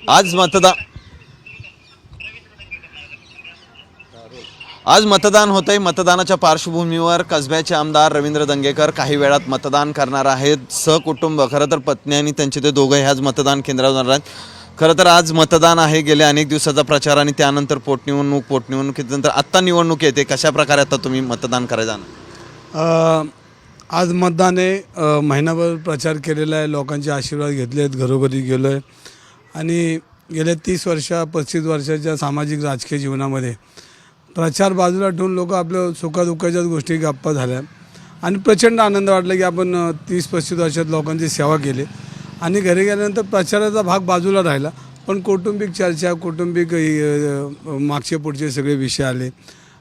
आज मतदान होतंय। मतदानाच्या पार्श्वभूमीवर कसब्याचे आमदार रवींद्र दंगेकर काही वेळात मतदान करणार आहेत। सहकुटुंब, खरं तर पत्नी आणि त्यांचे ते दोघंही आज मतदान केंद्रावर जाणार आहेत। खरं तर आज मतदान आहे। गेल्या अनेक दिवसाचा प्रचार आणि त्यानंतर पोटनिवडणुकीनंतर आत्ता निवडणूक येते। कशा प्रकारे आता तुम्ही मतदान करायला जाणार? आज मतदान आहे। महिनाभर प्रचार केलेला आहे, लोकांचे आशीर्वाद घेतले आहेत, घरोघरी गेलो आहे आणि गेल्या 35 वर्षाच्या सामाजिक राजकीय जीवनामध्ये प्रचार बाजूला ठेवून लोक आपल्या सुखदुःखाच्याच गोष्टी गप्पा झाल्या आणि प्रचंड आनंद वाटला की आपण 30-35 वर्षात लोकांची सेवा केली आणि घरी गेल्यानंतर प्रचाराचा भाग बाजूला राहिला, पण कौटुंबिक चर्चा, कौटुंबिक मागचे पुढचे सगळे विषय आले,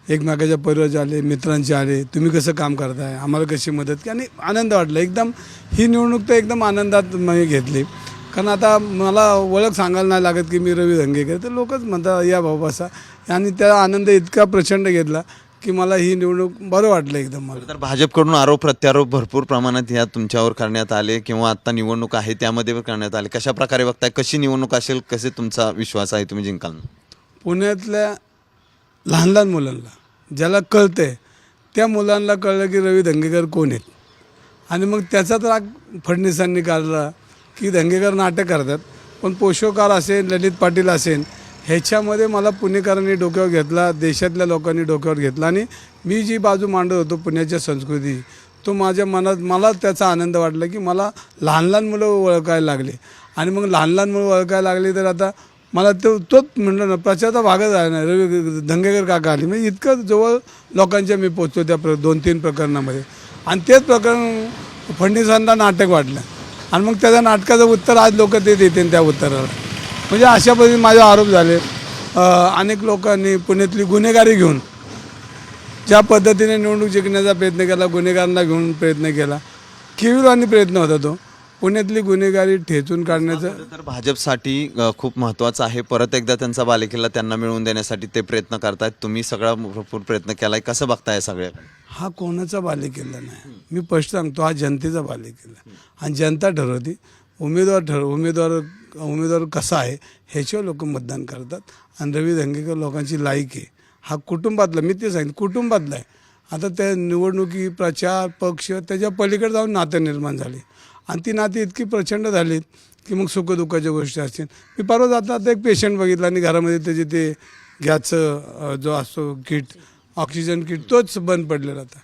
एकमेकाच्या परिवाराचे आले, मित्रांचे आले, तुम्ही कसं काम करताय, आम्हाला कशी मदत की, आणि आनंद वाटला एकदम। ही निवडणूक तर एकदम आनंदात मी घेतली, कारण आता मला ओळख सांगायला नाही लागत की मी रवी दंगेकर, तर लोकच म्हणतात या भाऊ बसा, आणि त्या आनंद इतका प्रचंड घेतला की मला ही निवडणूक बरं वाटलं एकदम। मला तर भाजपकडून आरोप प्रत्यारोप भरपूर प्रमाणात या तुमच्यावर करण्यात आले किंवा आता निवडणूक आहे त्यामध्ये करण्यात आले, कशा प्रकारे बघताय? कशी निवडणूक असेल, कसे तुमचा विश्वास आहे तुम्ही जिंकाल? पुण्यातल्या लहान लहान मुलांना ज्याला कळतंय त्या मुलांना कळलं की रवी दंगेकर कोण आहेत, आणि मग त्याचाच राग फडणवीसांनी काढला की दंगेकर नाटक करतात, पण पोषोकार असेल, ललित पाटील असेल, ह्याच्यामध्ये मला पुणेकरांनी डोक्यावर घेतला, देशातल्या लोकांनी डोक्यावर घेतला, आणि मी जी बाजू मांडत होतो पुण्याच्या संस्कृती, तो माझ्या मनात, मला त्याचा आनंद वाटला की मला लहान लहान मुलं ओळखायला लागले, आणि मग लहान लहान मुलं ओळखायला लागली तर आता मला तोच म्हटलं ना, प्रचाराचा भागच आहे ना, रवी दंगेकर काका आली, म्हणजे इतकं जवळ लोकांच्या मी पोचतो त्या 2-3 प्रकरणामध्ये, आणि तेच प्रकरण फडणवीसांना नाटक वाटलं, आणि मग त्याच्या नाटकाचं उत्तर आज लोक ते देतील त्या उत्तराला, म्हणजे अशा पद्धतीने माझे आरोप झाले। अनेक लोकांनी पुण्यातली गुन्हेगारी घेऊन ज्या पद्धतीने निवडणूक जिंकण्याचा प्रयत्न केला, गुन्हेगारांना घेऊन प्रयत्न केला, केविलवानी प्रयत्न होता तो, पुण्यातली गुन्हेगारी ठेचून काढण्याचा। तर भाजपसाठी खूप महत्त्वाचं आहे, परत एकदा त्यांचा बालेकिल्ला त्यांना मिळवून देण्यासाठी ते प्रयत्न करतायत, तुम्ही सगळा भरपूर प्रयत्न केलाय, कसं बघताय सगळ्याकडे? हा कोणाचा बालेकिल्ला नाही, मी स्पष्ट सांगतो, हा जनतेचा बालेकिल्ला, आणि जनता ठरवते, उमेदवार कसा आहे ह्याच्यावर लोक मतदान करतात, आणि रवी दंगेकर लोकांची लायक आहे, हा कुटुंबातला, मी ते सांगितलं कुटुंबातला आहे। आता त्या निवडणुकी, प्रचार, पक्ष, त्याच्या पलीकडे जाऊन नातं निर्माण झाले, आणि ती नाती इतकी प्रचंड झालीत की मग सुखदुःखाच्या गोष्टी असतील। मी परवा आता एक पेशंट बघितला आणि घरामध्ये त्याचे ते गॅसचं जो असतो किट, ऑक्सिजन किट, तोच बंद पडलेला होता।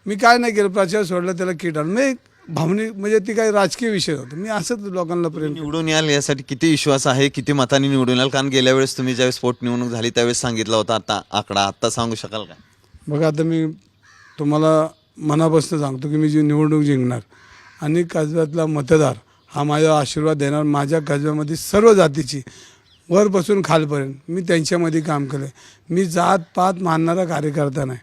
मी काय नाही केलं, प्रचार सोडला, त्याला किट आणलं, मी भावनिक, म्हणजे ती काही राजकीय विषय होता, मी असंच लोकांना प्रेम। निवडून याल यासाठी किती विश्वास आहे, किती मतांनी निवडून याल? कारण गेल्या वेळेस तुम्ही ज्यावेळेस पोटनिवडणूक झाली त्यावेळेस सांगितला होता, आता आकडा आत्ता सांगू शकाल का? बघा, आता मी तुम्हाला मनापासून सांगतो की मी जी निवडणूक जिंकणार, आणि कसब्यातला मतदार हा माझा आशीर्वाद देणार, माझ्या कसब्यामध्ये सर्व जातीची वरपासून खालपर्यंत मी त्यांच्यामध्ये काम केलं, मी जात पात मानणारा कार्यकर्ता नाही।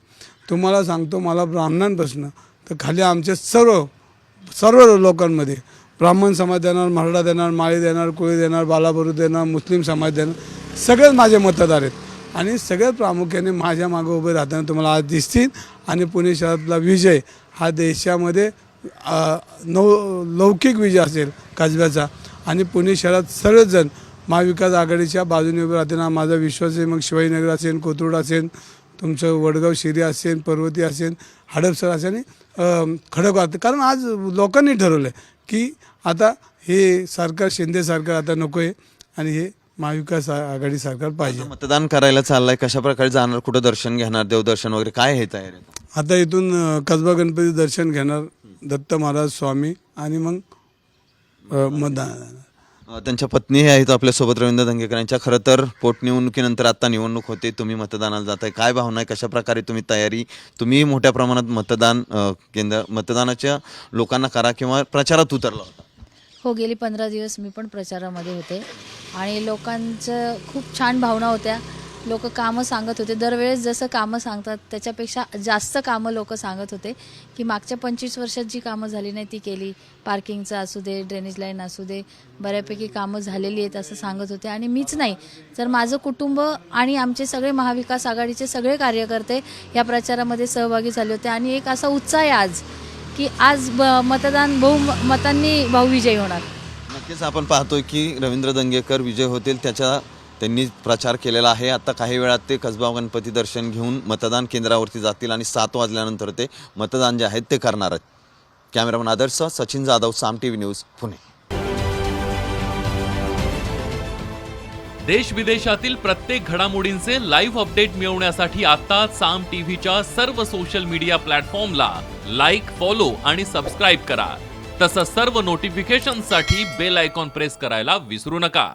तुम्हाला सांगतो, मला ब्राह्मणांपासून तर खाली आमच्या सर्व लोकांमध्ये ब्राह्मण समाज देणार, मराठा देणार, माळी देणार, कोळी देणार, बालाबरू देणार, मुस्लिम समाज देणार, सगळेच माझे मतदार आहेत, आणि सगळ्यात प्रामुख्याने माझ्या मागं उभे राहताना तुम्हाला आज दिसतील, आणि पुणे शहरातला विजय हा देशामध्ये लौकिक विजय असेल कसब्याचा, आणि पुणे शहरात सर्वजण महाविकास आघाडीच्या बाजूने उभे राहतील हा माझा विश्वास आहे। मग शिवाजीनगर असेल, कोथरूड असेल, तुमचं वडगाव शिरी असेल, पर्वती असेल, हडपसर असेल, आणि खडकवासला, कारण आज लोकांनी ठरवलं आहे की आता हे सरकार, शिंदे सरकार आता नको आहे, आणि हे महाविकास आघाडी सरकार पाहिजे। मतदान करायला चाललाय, कशा प्रकारे जाणार, कुठं दर्शन घेणार, देवदर्शन वगैरे काय हे तयारी? आता इथून कसबा गणपती दर्शन घेणार, दत्त महाराज स्वामी, आणि मग मतदान। त्यांच्या पत्नी हे आहेत आपल्यासोबत रवींद्र दंगेकर यांच्या। खरं तर पोटनिवडणुकीनंतर आता निवडणूक होते, तुम्ही मतदानाला जाताय, काय भावना आहे, कशा प्रकारे तुम्ही तयारी, तुम्ही मोठ्या प्रमाणात मतदानाच्या लोकांना करा किंवा प्रचारात उतरला होता? हो, गेली 15 दिवस मी पण प्रचारामध्ये होते, आणि लोकांचं खूप छान भावना होत्या, लोक कामं सांगत होते, दरवेळेस जसं कामं सांगतात त्याच्यापेक्षा जास्त कामं लोक सांगत होते की मागच्या 25 वर्षात जी कामं झाली नाही ती केली, पार्किंगचं असू दे, ड्रेनेज लाईन असू दे, बऱ्यापैकी कामं झालेली आहेत असं सांगत होते, आणि मीच नाही तर माझं कुटुंब आणि आमचे सगळे महाविकास आघाडीचे सगळे कार्यकर्ते या प्रचारामध्ये सहभागी झाले होते, आणि एक असा उत्साह आहे आज की आज मतदान बहुमतांनी बहुविजयी होणार। नक्कीच आपण पाहतोय की रवींद्र दंगेकर विजय होतील त्याच्या त्यांनी प्रचार केलेला आहे. आता काही वेळात ते कसबा गणपती दर्शन घेऊन मतदान केंद्रावरती जातील आणि 7 वाजल्यानंतर ते मतदान जे आहेत ते करणार आहेत. कॅमेरामन आदर्श सचिन जाधव, साम टीव्ही न्यूज, पुणे. देश विदेशातील प्रत्येक घडामोडींचे लाईव्ह अपडेट मिळवण्यासाठी आता साम टीव्हीच्या सर्व सोशल मीडिया प्लॅटफॉर्मला लाईक, फॉलो आणि सबस्क्राईब करा. तसंच सर्व नोटिफिकेशनसाठी बेल आयकॉन प्रेस करायला विसरू नका.